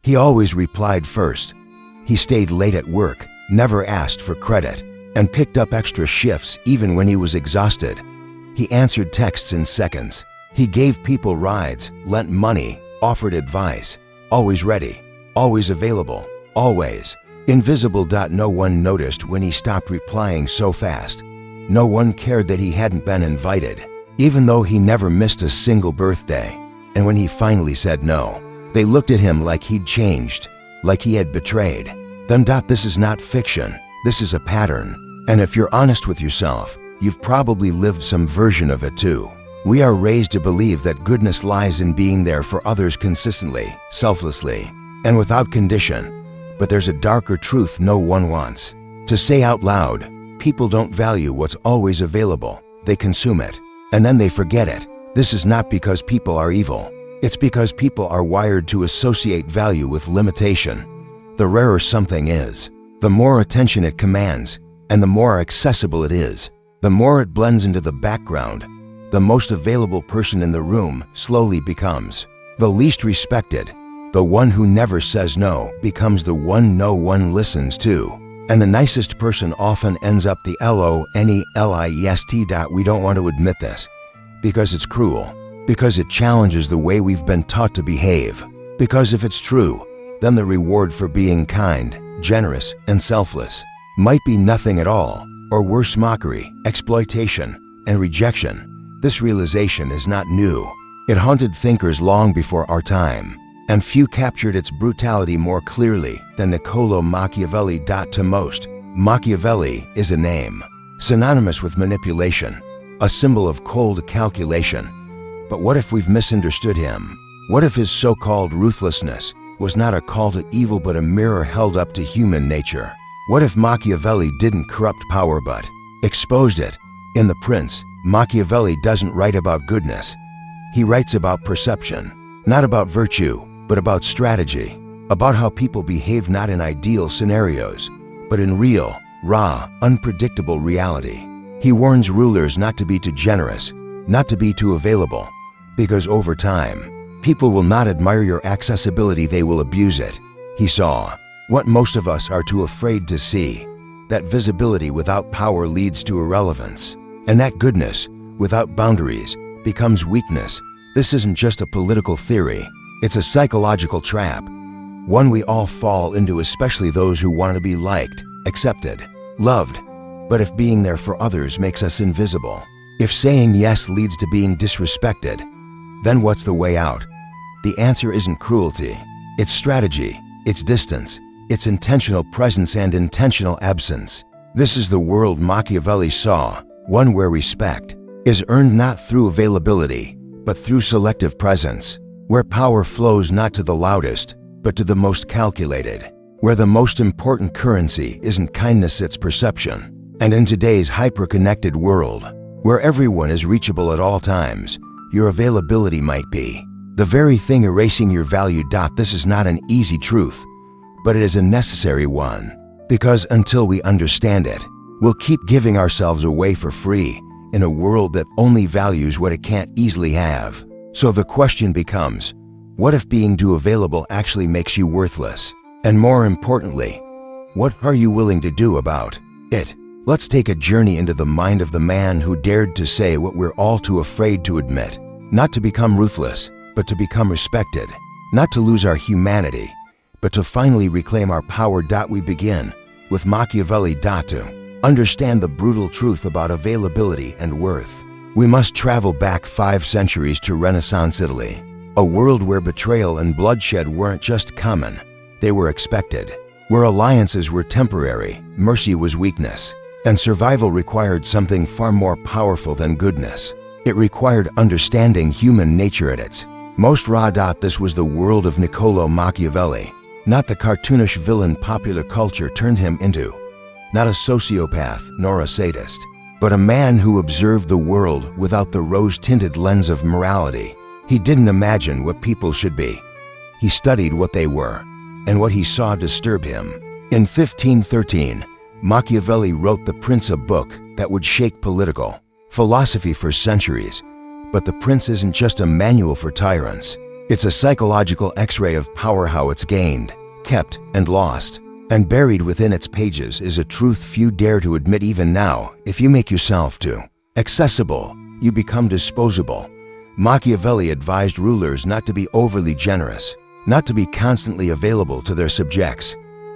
He always replied first. He stayed late at work, never asked for credit, and picked up extra shifts even when he was exhausted. He answered texts in seconds. He gave people rides, lent money, offered advice. Always ready, always available, always. Invisible. No one noticed when he stopped replying so fast. No one cared that he hadn't been invited, even though he never missed a single birthday. And when he finally said no, they looked at him like he'd changed, like he had betrayed. Then. This is not fiction, this is a pattern. And if you're honest with yourself, you've probably lived some version of it too. We are raised to believe that goodness lies in being there for others consistently, selflessly, and without condition. But there's a darker truth no one wants to say out loud. People don't value what's always available. They consume it, and then they forget it. This is not because people are evil. It's because people are wired to associate value with limitation. The rarer something is, the more attention it commands, and the more accessible it is, the more it blends into the background. The most available person in the room slowly becomes the least respected. The one who never says no becomes the one no one listens to. And the nicest person often ends up the lonelist. We don't want to admit this, because it's cruel, because it challenges the way we've been taught to behave. Because if it's true, then the reward for being kind, generous, and selfless might be nothing at all, or worse, mockery, exploitation, and rejection. This realization is not new. It haunted thinkers long before our time, and few captured its brutality more clearly than Niccolò Machiavelli. To most, Machiavelli is a name, synonymous with manipulation, a symbol of cold calculation. But what if we've misunderstood him? What if his so-called ruthlessness was not a call to evil but a mirror held up to human nature? What if Machiavelli didn't corrupt power but exposed it? In The Prince, Machiavelli doesn't write about goodness. He writes about perception, not about virtue, but about strategy, about how people behave not in ideal scenarios, but in real, raw, unpredictable reality. He warns rulers not to be too generous, not to be too available, because over time, people will not admire your accessibility, they will abuse it. He saw what most of us are too afraid to see, that visibility without power leads to irrelevance, and that goodness without boundaries becomes weakness. This isn't just a political theory, it's a psychological trap, one we all fall into, especially those who want to be liked, accepted, loved. But if being there for others makes us invisible, if saying yes leads to being disrespected, then what's the way out? The answer isn't cruelty, it's strategy, it's distance, it's intentional presence and intentional absence. This is the world Machiavelli saw, one where respect is earned not through availability, but through selective presence, where power flows not to the loudest, but to the most calculated, where the most important currency isn't kindness, it's perception. And in today's hyper-connected world, where everyone is reachable at all times, your availability might be the very thing erasing your value. This is not an easy truth, but it is a necessary one, because until we understand it, we'll keep giving ourselves away for free in a world that only values what it can't easily have. So the question becomes, what if being too available actually makes you worthless? And more importantly, what are you willing to do about it? Let's take a journey into the mind of the man who dared to say what we're all too afraid to admit. Not to become ruthless, but to become respected. Not to lose our humanity, but to finally reclaim our power. We begin with Machiavelli. To understand the brutal truth about availability and worth, we must travel back 5 centuries to Renaissance Italy, a world where betrayal and bloodshed weren't just common, they were expected, where alliances were temporary, mercy was weakness, and survival required something far more powerful than goodness. It required understanding human nature at its most raw. This was the world of Niccolò Machiavelli, not the cartoonish villain popular culture turned him into, not a sociopath nor a sadist, but a man who observed the world without the rose-tinted lens of morality. He didn't imagine what people should be. He studied what they were, and what he saw disturbed him. In 1513, Machiavelli wrote The Prince, a book that would shake political philosophy for centuries. But The Prince isn't just a manual for tyrants. It's a psychological X-ray of power, how it's gained, kept, and lost. And buried within its pages is a truth few dare to admit even now. If you make yourself too accessible, you become disposable. Machiavelli advised rulers not to be overly generous, not to be constantly available to their subjects.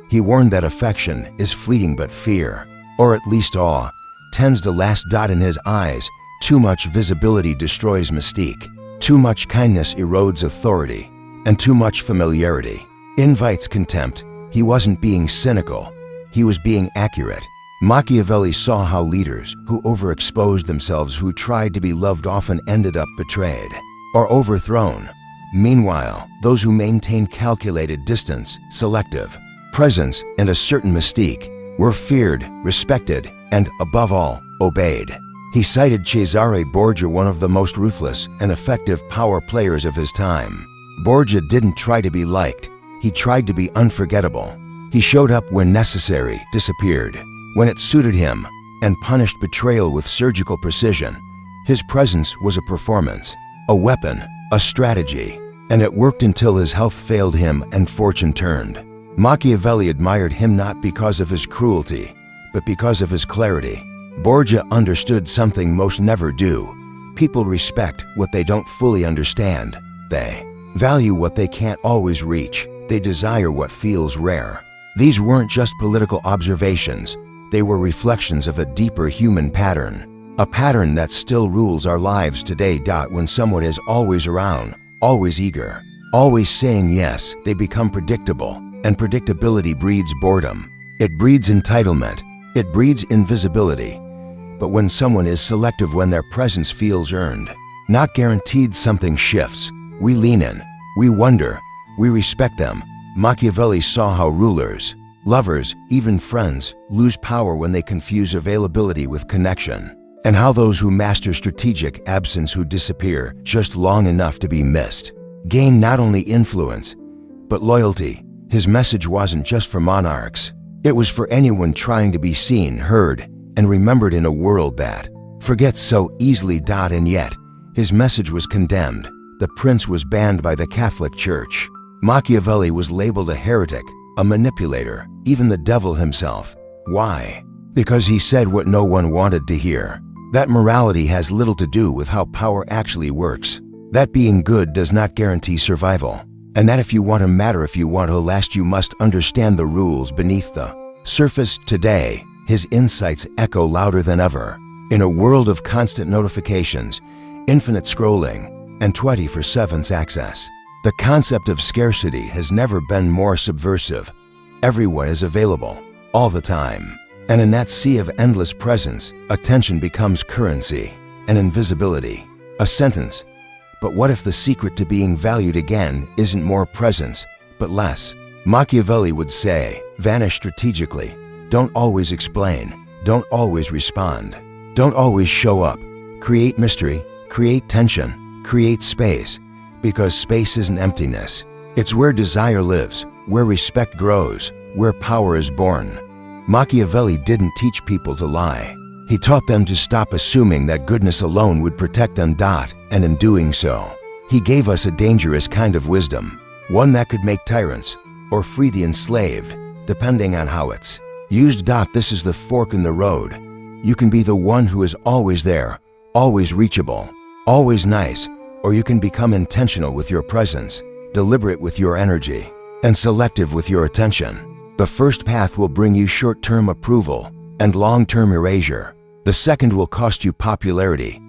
He warned that affection is fleeting, but fear, or at least awe, tends to last. In his eyes, too much visibility destroys mystique, too much kindness erodes authority, and too much familiarity invites contempt. He wasn't being cynical, he was being accurate. Machiavelli saw how leaders who overexposed themselves, who tried to be loved, often ended up betrayed or overthrown. Meanwhile, those who maintained calculated distance, selective presence, and a certain mystique were feared, respected, and, above all, obeyed. He cited Cesare Borgia, one of the most ruthless and effective power players of his time. Borgia didn't try to be liked, he tried to be unforgettable. He showed up when necessary, disappeared when it suited him, and punished betrayal with surgical precision. His presence was a performance, a weapon, a strategy, and it worked until his health failed him and fortune turned. Machiavelli admired him not because of his cruelty, but because of his clarity. Borgia understood something most never do. People respect what they don't fully understand. They value what they can't always reach. They desire what feels rare. These weren't just political observations. They were reflections of a deeper human pattern. A pattern that still rules our lives today. When someone is always around, always eager, always saying yes, they become predictable. And predictability breeds boredom. It breeds entitlement. It breeds invisibility. But when someone is selective, when their presence feels earned, not guaranteed, something shifts. We lean in. We wonder. We respect them. Machiavelli saw how rulers, lovers, even friends, lose power when they confuse availability with connection, and how those who master strategic absence, who disappear just long enough to be missed, gain not only influence, but loyalty. His message wasn't just for monarchs. It was for anyone trying to be seen, heard, and remembered in a world that forgets so easily. And yet, his message was condemned. The prince was banned by the Catholic Church. Machiavelli was labeled a heretic, a manipulator, even the devil himself. Why? Because he said what no one wanted to hear. That morality has little to do with how power actually works. That being good does not guarantee survival. And that if you want to matter, if you want to last, you must understand the rules beneath the surface. Today, his insights echo louder than ever. In a world of constant notifications, infinite scrolling, and 24/7 access, the concept of scarcity has never been more subversive. Everyone is available, all the time. And in that sea of endless presence, attention becomes currency, and invisibility a sentence. But what if the secret to being valued again isn't more presence, but less? Machiavelli would say, vanish strategically. Don't always explain. Don't always respond. Don't always show up. Create mystery, create tension, create space. Because space isn't emptiness. It's where desire lives, where respect grows, where power is born. Machiavelli didn't teach people to lie. He taught them to stop assuming that goodness alone would protect them. And in doing so, he gave us a dangerous kind of wisdom, one that could make tyrants or free the enslaved, depending on how it's used. This is the fork in the road. You can be the one who is always there, always reachable, always nice, or you can become intentional with your presence, deliberate with your energy, and selective with your attention. The first path will bring you short-term approval and long-term erasure. The second will cost you popularity,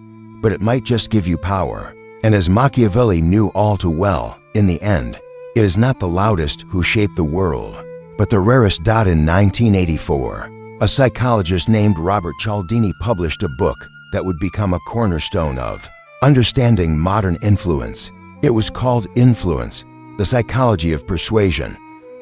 but it might just give you power. And as Machiavelli knew all too well, in the end, it is not the loudest who shape the world, but the rarest. In 1984, a psychologist named Robert Cialdini published a book that would become a cornerstone of understanding modern influence. It was called Influence, the Psychology of Persuasion.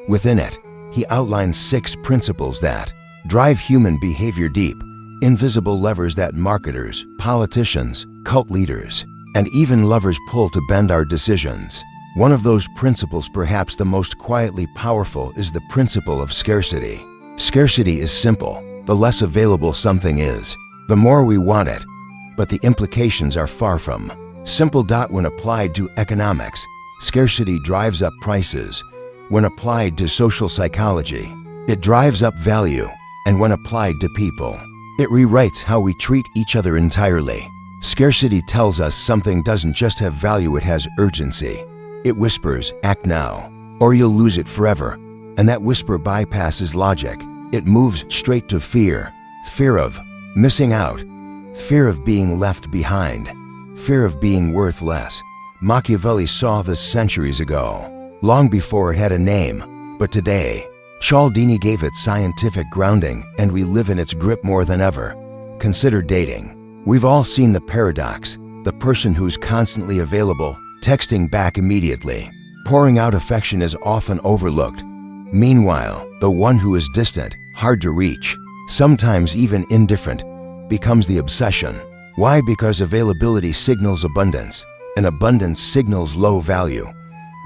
Within it, he outlines 6 principles that drive human behavior, deep, invisible levers that marketers, politicians, cult leaders, and even lovers pull to bend our decisions. One of those principles, perhaps the most quietly powerful, is the principle of scarcity. Scarcity is simple. The less available something is, the more we want it. But the implications are far from simple. When applied to economics, Scarcity drives up prices. When applied to social psychology, it drives up value, and when applied to people, it rewrites how we treat each other entirely. Scarcity tells us something doesn't just have value, it has urgency. It whispers, act now, or you'll lose it forever. And that whisper bypasses logic. It moves straight to fear. Fear of missing out. Fear of being left behind. Fear of being worth less. Machiavelli saw this centuries ago, long before it had a name. But today, Cialdini gave it scientific grounding, and we live in its grip more than ever. Consider dating. We've all seen the paradox. The person who's constantly available, texting back immediately, pouring out affection is often overlooked. Meanwhile, the one who is distant, hard to reach, sometimes even indifferent, becomes the obsession. Why? Because availability signals abundance, and abundance signals low value.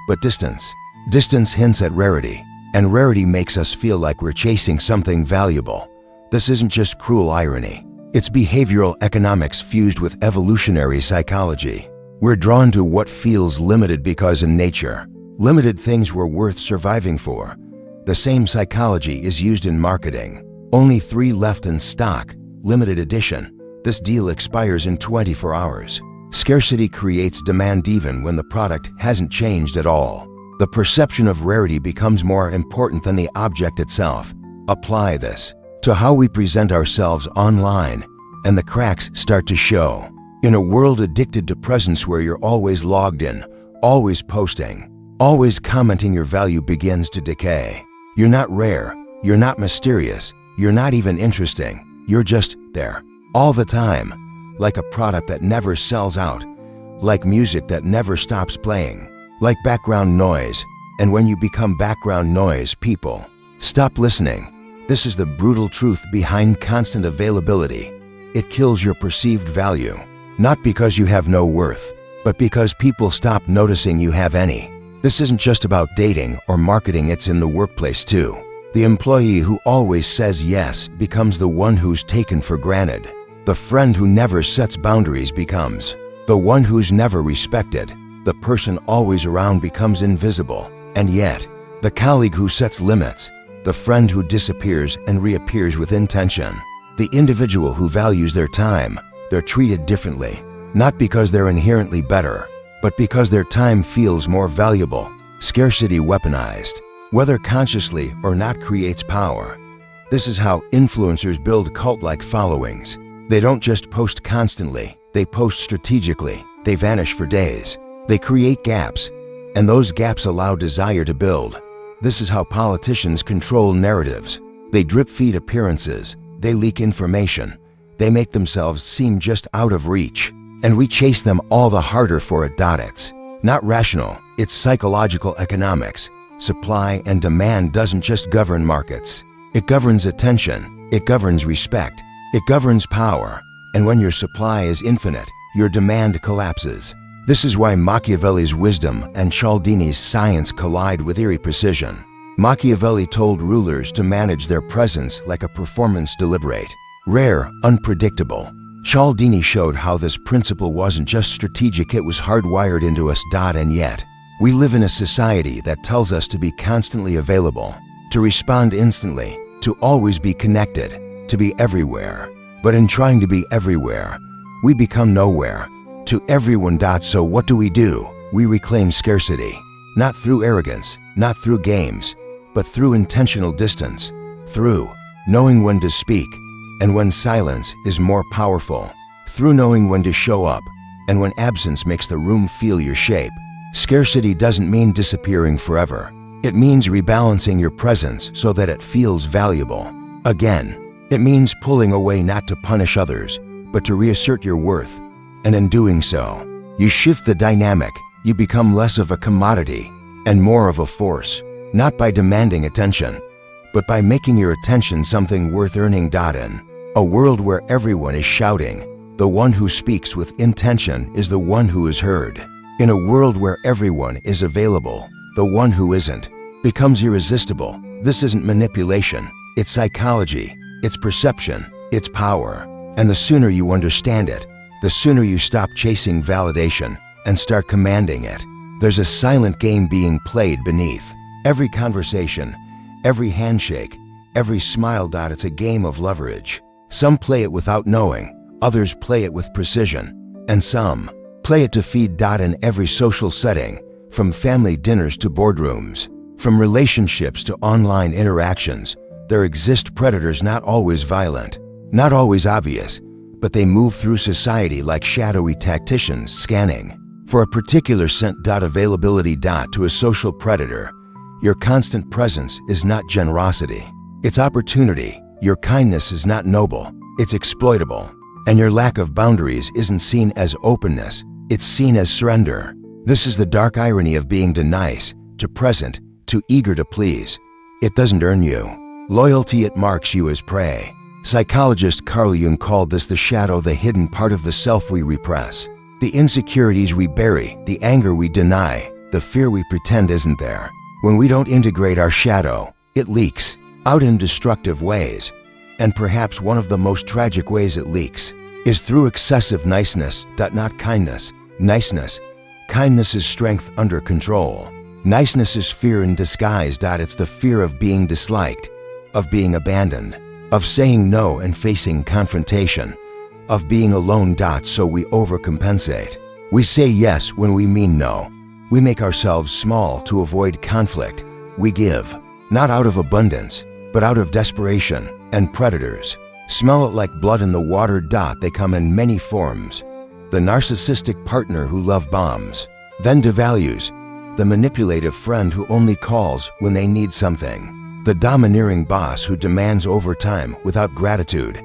But distance hints at rarity, and rarity makes us feel like we're chasing something valuable. This isn't just cruel irony. It's behavioral economics fused with evolutionary psychology. We're drawn to what feels limited because in nature, limited things were worth surviving for. The same psychology is used in marketing. Only 3 left in stock, limited edition. This deal expires in 24 hours. Scarcity creates demand even when the product hasn't changed at all. The perception of rarity becomes more important than the object itself. Apply this to how we present ourselves online, and the cracks start to show. In a world addicted to presence where you're always logged in, always posting, always commenting, your value begins to decay. You're not rare, you're not mysterious, you're not even interesting. You're just there, all the time, like a product that never sells out, like music that never stops playing, like background noise. And when you become background noise, people stop listening. This is the brutal truth behind constant availability. It kills your perceived value, not because you have no worth, but because people stop noticing you have any. This isn't just about dating or marketing, it's in the workplace too. The employee who always says yes becomes the one who's taken for granted. The friend who never sets boundaries becomes the one who's never respected. The person always around becomes invisible. And yet, the colleague who sets limits, the friend who disappears and reappears with intention, the individual who values their time, they're treated differently, not because they're inherently better, but because their time feels more valuable. Scarcity weaponized, whether consciously or not, creates power. This is how influencers build cult-like followings. They don't just post constantly, they post strategically. They vanish for days. They create gaps, and those gaps allow desire to build. This is how politicians control narratives. They drip-feed appearances, they leak information, they make themselves seem just out of reach, and we chase them all the harder for it. It's not rational, it's psychological economics. Supply and demand doesn't just govern markets. It governs attention, it governs respect, it governs power. And when your supply is infinite, your demand collapses. This is why Machiavelli's wisdom and Cialdini's science collide with eerie precision. Machiavelli told rulers to manage their presence like a performance, deliberate, rare, unpredictable. Cialdini showed how this principle wasn't just strategic, it was hardwired into us. And yet, we live in a society that tells us to be constantly available, to respond instantly, to always be connected, to be everywhere. But in trying to be everywhere, we become nowhere. To everyone. So what do? We reclaim scarcity, not through arrogance, not through games, but through intentional distance, through knowing when to speak and when silence is more powerful, through knowing when to show up and when absence makes the room feel your shape. Scarcity doesn't mean disappearing forever. It means rebalancing your presence so that it feels valuable. Again, it means pulling away not to punish others, but to reassert your worth. And in doing so, you shift the dynamic. You become less of a commodity and more of a force, not by demanding attention, but by making your attention something worth earning. In a world where everyone is shouting, the one who speaks with intention is the one who is heard. In a world where everyone is available, the one who isn't becomes irresistible. This isn't manipulation, it's psychology, it's perception, it's power. And the sooner you understand it, the sooner you stop chasing validation and start commanding it. There's a silent game being played beneath every conversation, every handshake, every smile. It's a game of leverage. Some play it without knowing, others play it with precision, and some play it to feed. In every social setting, from family dinners to boardrooms, from relationships to online interactions, there exist predators, not always violent, not always obvious, but they move through society like shadowy tacticians scanning for a particular scent. Availability. To a social predator, your constant presence is not generosity, it's opportunity. Your kindness is not noble, it's exploitable. And your lack of boundaries isn't seen as openness, it's seen as surrender. This is the dark irony of being too nice, too present, too eager to please. It doesn't earn you loyalty, it marks you as prey. Psychologist Carl Jung called this the shadow, the hidden part of the self we repress, the insecurities we bury, the anger we deny, the fear we pretend isn't there. When we don't integrate our shadow, it leaks out in destructive ways. And perhaps one of the most tragic ways it leaks is through excessive niceness. Not kindness. Niceness. Kindness is strength under control. Niceness is fear in disguise. It's the fear of being disliked, of being abandoned, of saying no and facing confrontation, of being alone. So we overcompensate. We say yes when we mean no. We make ourselves small to avoid conflict. We give, not out of abundance, but out of desperation. And predators smell it like blood in the water. They come in many forms. The narcissistic partner who love bombs, then devalues. The manipulative friend who only calls when they need something. The domineering boss who demands overtime without gratitude.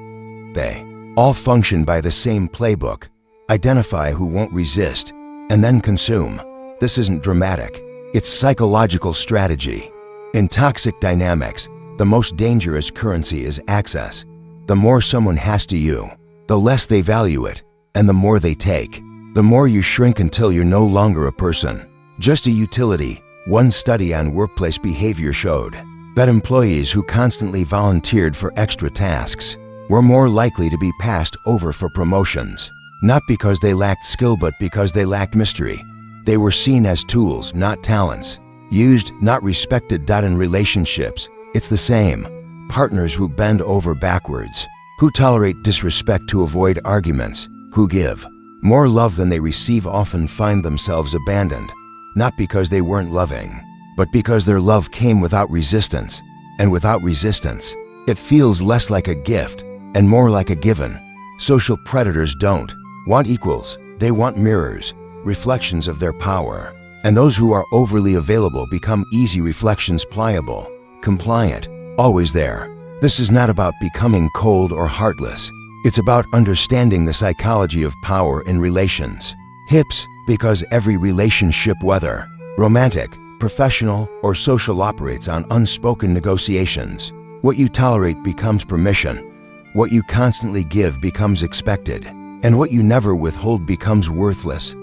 They all function by the same playbook. Identify who won't resist, and then consume. This isn't dramatic. It's psychological strategy. In toxic dynamics, the most dangerous currency is access. The more someone has to you, the less they value it, and the more they take. The more you shrink until you're no longer a person, just a utility. One study on workplace behavior showed that employees who constantly volunteered for extra tasks were more likely to be passed over for promotions, not because they lacked skill but because they lacked mystery. They were seen as tools, not talents. Used, not respected. In relationships, it's the same. Partners who bend over backwards, who tolerate disrespect to avoid arguments, who give more love than they receive often find themselves abandoned, not because they weren't loving, but because their love came without resistance. And without resistance, it feels less like a gift and more like a given. Social predators don't want equals, they want mirrors, reflections of their power. And those who are overly available become easy reflections, pliable, compliant, always there. This is not about becoming cold or heartless. It's about understanding the psychology of power in relations. Hips, because every relationship, whether romantic, professional, or social, operates on unspoken negotiations. What you tolerate becomes permission. What you constantly give becomes expected. And what you never withhold becomes worthless.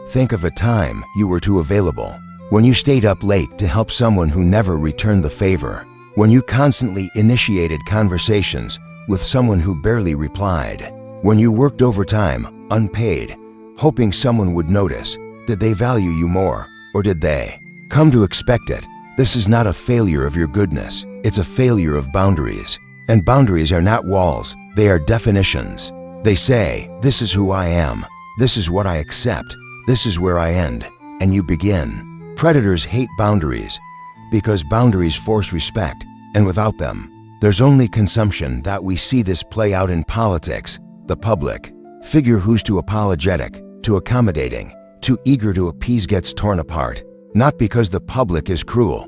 Think of a time you were too available. When you stayed up late to help someone who never returned the favor. When you constantly initiated conversations with someone who barely replied. When you worked overtime, unpaid, hoping someone would notice. Did they value you more, or did they come to expect it? This is not a failure of your goodness, it's a failure of boundaries. And boundaries are not walls, they are definitions. They say, this is who I am, this is what I accept, this is where I end, and you begin. Predators hate boundaries because boundaries force respect, and without them, there's only consumption. We see this play out in politics. The public figure who's too apologetic, too accommodating, too eager to appease gets torn apart, not because the public is cruel,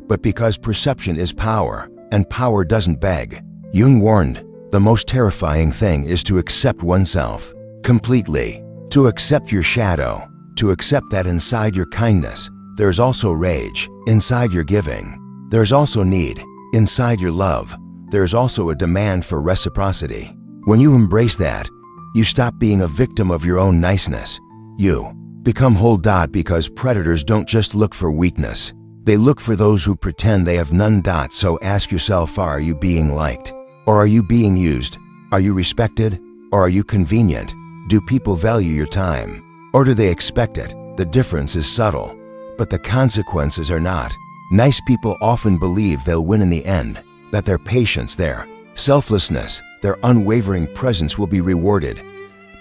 but because perception is power, and power doesn't beg. Jung warned, the most terrifying thing is to accept oneself completely, to accept your shadow, to accept that inside your kindness, there's also rage. Inside your giving, there's also need. Inside your love, there's also a demand for reciprocity. When you embrace that, you stop being a victim of your own niceness. You become whole. Because predators don't just look for weakness, they look for those who pretend they have none. So ask yourself, are you being liked? Or are you being used? Are you respected? Or are you convenient? Do people value your time? Or do they expect it? The difference is subtle. but the consequences are not. Nice people often believe they'll win in the end, that their patience, their selflessness, their unwavering presence will be rewarded.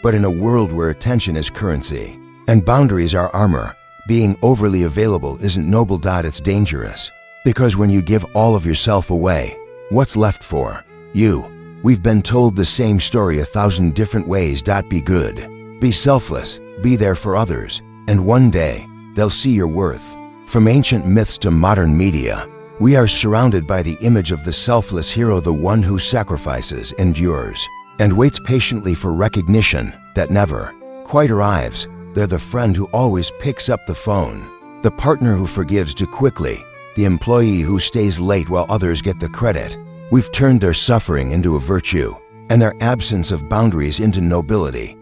But in a world where attention is currency and boundaries are armor, being overly available isn't noble. It's dangerous. Because when you give all of yourself away, what's left for you? We've been told the same story 1,000 different ways. Be good, be selfless, be there for others, and one day they'll see your worth. From ancient myths to modern media, we are surrounded by the image of the selfless hero, the one who sacrifices, endures, and waits patiently for recognition that never quite arrives. They're the friend who always picks up the phone, the partner who forgives too quickly, the employee who stays late while others get the credit. We've turned their suffering into a virtue and their absence of boundaries into nobility.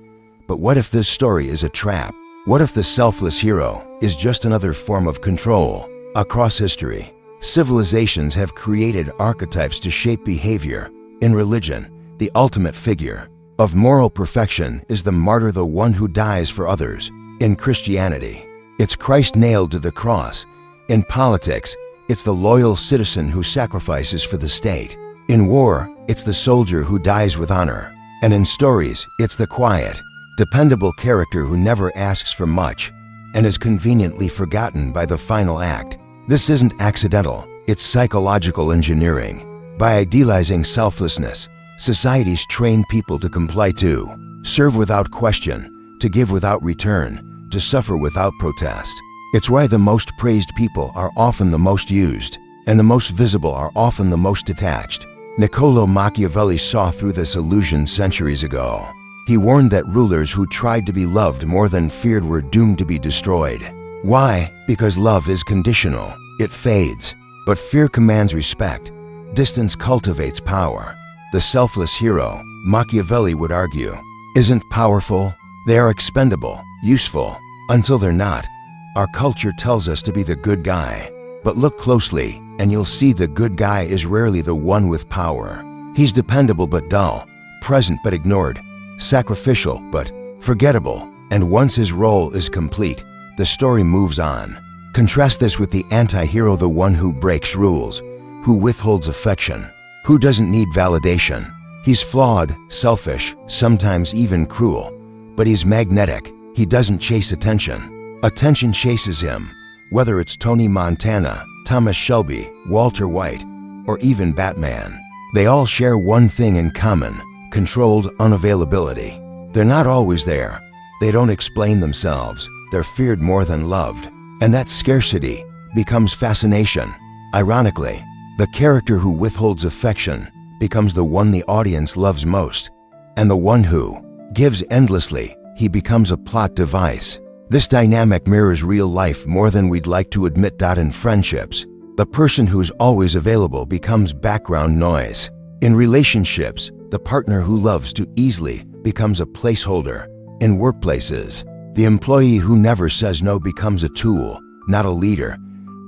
But what if this story is a trap? What if the selfless hero is just another form of control? Across history, civilizations have created archetypes to shape behavior. In religion, the ultimate figure of moral perfection is the martyr, the one who dies for others. In Christianity, it's Christ nailed to the cross. In politics, it's the loyal citizen who sacrifices for the state. In war, it's the soldier who dies with honor. And in stories, it's the quiet, dependable character who never asks for much and is conveniently forgotten by the final act. This isn't accidental, it's psychological engineering. By idealizing selflessness, societies train people to comply, to serve without question, to give without return, to suffer without protest. It's why the most praised people are often the most used, and the most visible are often the most detached. Niccolò Machiavelli saw through this illusion centuries ago. He warned that rulers who tried to be loved more than feared were doomed to be destroyed. Why? Because love is conditional. It fades. But fear commands respect. Distance cultivates power. The selfless hero, Machiavelli would argue, isn't powerful. They are expendable, useful, until they're not. Our culture tells us to be the good guy. But look closely, and you'll see the good guy is rarely the one with power. He's dependable but dull, present but ignored, sacrificial but forgettable, and once his role is complete, the story moves on. Contrast this with the anti-hero, the one who breaks rules, who withholds affection, who doesn't need validation. He's flawed, selfish, sometimes even cruel, but he's magnetic. He doesn't chase attention. Attention chases him, whether it's Tony Montana, Thomas Shelby, Walter White, or even Batman. They all share one thing in common: controlled unavailability. They're not always there. They don't explain themselves. They're feared more than loved. And that scarcity becomes fascination. Ironically, the character who withholds affection becomes the one the audience loves most. And the one who gives endlessly, he becomes a plot device. This dynamic mirrors real life more than we'd like to admit. In friendships, the person who's always available becomes background noise. In relationships, the partner who loves too easily becomes a placeholder. In workplaces, the employee who never says no becomes a tool, not a leader.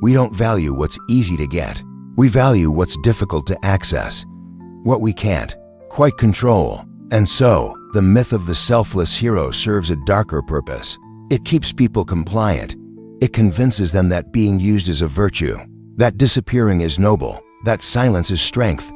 We don't value what's easy to get. We value what's difficult to access, what we can't quite control. And so, the myth of the selfless hero serves a darker purpose. It keeps people compliant. It convinces them that being used is a virtue, that disappearing is noble, that silence is strength.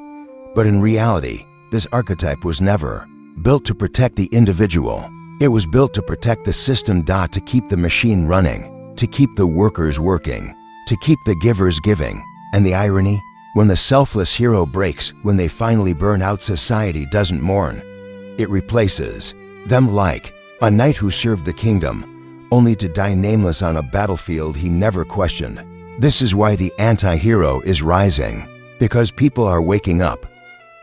But in reality, this archetype was never built to protect the individual. It was built to protect the system, to keep the machine running, to keep the workers working, to keep the givers giving. And the irony? When the selfless hero breaks, when they finally burn out, society doesn't mourn. It replaces them like a knight who served the kingdom, only to die nameless on a battlefield he never questioned. This is why the anti-hero is rising, because people are waking up.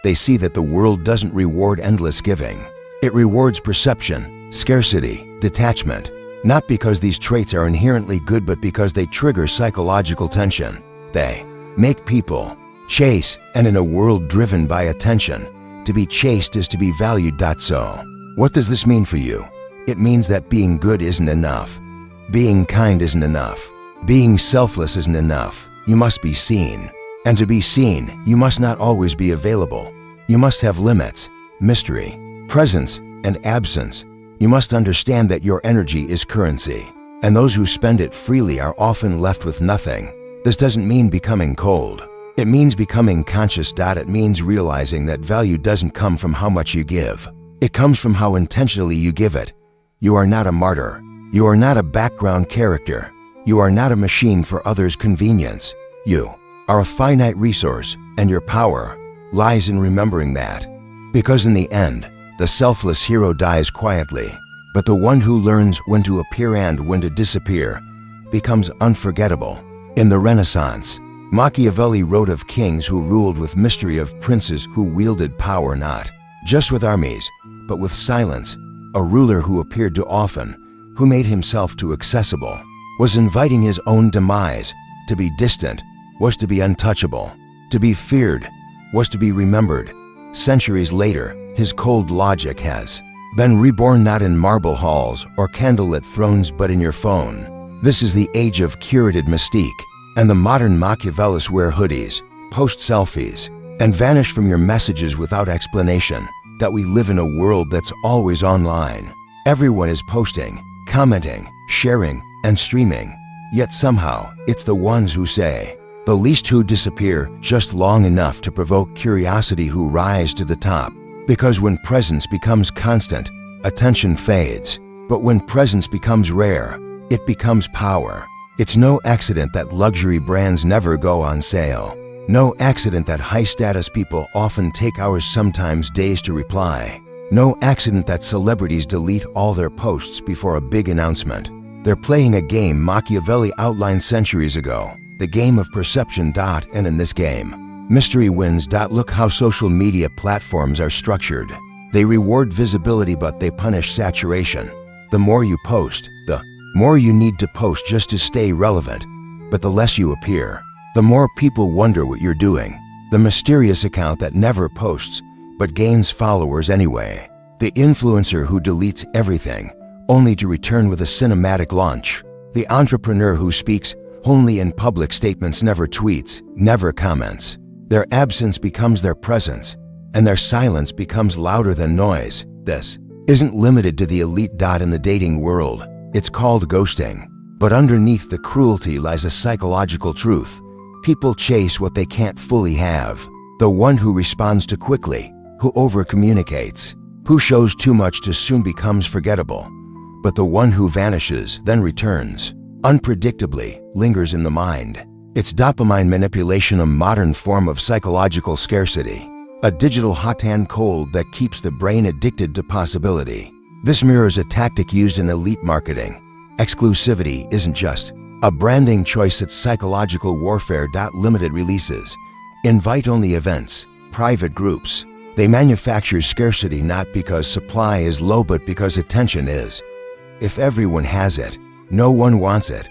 They see that the world doesn't reward endless giving. It rewards perception, scarcity, detachment, not because these traits are inherently good, but because they trigger psychological tension. They make people chase, and in a world driven by attention, to be chased is to be valued. So, what does this mean for you? It means that being good isn't enough. Being kind isn't enough. Being selfless isn't enough. You must be seen. And to be seen, you must not always be available. You must have limits, mystery, presence, and absence. You must understand that your energy is currency. and those who spend it freely are often left with nothing. This doesn't mean becoming cold. It means becoming conscious. It means realizing that value doesn't come from how much you give. It comes from how intentionally you give it. You are not a martyr. You are not a background character. You are not a machine for others' convenience. You are a finite resource, and your power lies in remembering that. Because in the end, the selfless hero dies quietly, but the one who learns when to appear and when to disappear becomes unforgettable. In the Renaissance, Machiavelli wrote of kings who ruled with mystery, of princes who wielded power not just with armies, but with silence. A ruler who appeared too often, who made himself too accessible, was inviting his own demise. To be distant was to be untouchable. To be feared was to be remembered. Centuries later, his cold logic has been reborn, not in marble halls or candlelit thrones, but in your phone. This is the age of curated mystique, and the modern Machiavellists wear hoodies, post selfies, and vanish from your messages without explanation. That we live in a world that's always online. Everyone is posting, commenting, sharing, and streaming. Yet somehow, it's the ones who say the least who disappear just long enough to provoke curiosity who rise to the top. Because when presence becomes constant, attention fades. But when presence becomes rare, it becomes power. It's no accident that luxury brands never go on sale. No accident that high-status people often take hours, sometimes days, to reply. No accident that celebrities delete all their posts before a big announcement. They're playing a game Machiavelli outlined centuries ago, the game of perception. And in this game, mystery wins. Look how social media platforms are structured. They reward visibility, but they punish saturation. The more you post, the more you need to post just to stay relevant. But the less you appear, the more people wonder what you're doing. The mysterious account that never posts, but gains followers anyway. The influencer who deletes everything, only to return with a cinematic launch. The entrepreneur who speaks only in public statements, never tweets, never comments. Their absence becomes their presence, and their silence becomes louder than noise. This isn't limited to the elite. In the dating world, it's called ghosting. But underneath the cruelty lies a psychological truth. People chase what they can't fully have. The one who responds too quickly, who over-communicates, who shows too much too soon becomes forgettable. But the one who vanishes, then returns, unpredictably, lingers in the mind. It's dopamine manipulation, a modern form of psychological scarcity. A digital hot and cold that keeps the brain addicted to possibility. This mirrors a tactic used in elite marketing. Exclusivity isn't just a branding choice, it's psychological warfare. Limited releases, invite-only events, private groups. They manufacture scarcity not because supply is low, but because attention is. If everyone has it, no one wants it.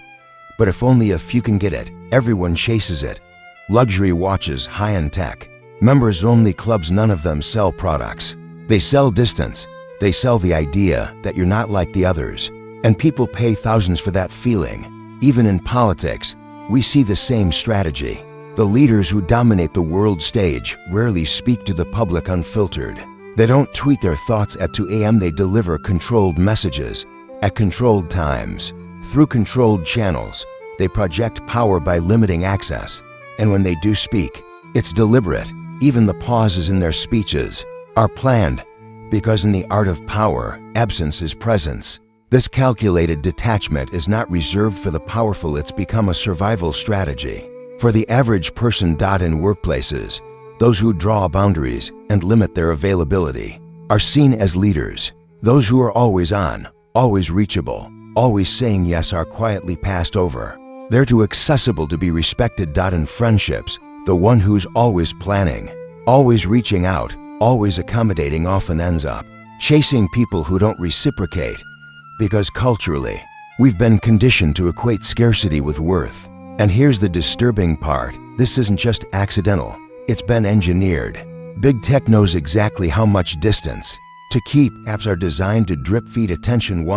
But if only a few can get it, everyone chases it. Luxury watches, high-end tech, members-only clubs, none of them sell products. They sell distance. They sell the idea that you're not like the others. And people pay thousands for that feeling. Even in politics, we see the same strategy. The leaders who dominate the world stage rarely speak to the public unfiltered. They don't tweet their thoughts at 2 a.m. They deliver controlled messages at controlled times. Through controlled channels, they project power by limiting access. And when they do speak, it's deliberate. Even the pauses in their speeches are planned, because in the art of power, absence is presence. This calculated detachment is not reserved for the powerful, it's become a survival strategy for the average person. In workplaces, those who draw boundaries and limit their availability are seen as leaders. Those who are always on, always reachable, always saying yes are quietly passed over. They're too accessible to be respected. In friendships, the one who's always planning, always reaching out, always accommodating often ends up chasing people who don't reciprocate. Because culturally, we've been conditioned to equate scarcity with worth. And here's the disturbing part. This isn't just accidental. It's been engineered. Big tech knows exactly how much distance to keep. Apps are designed to drip feed attention. One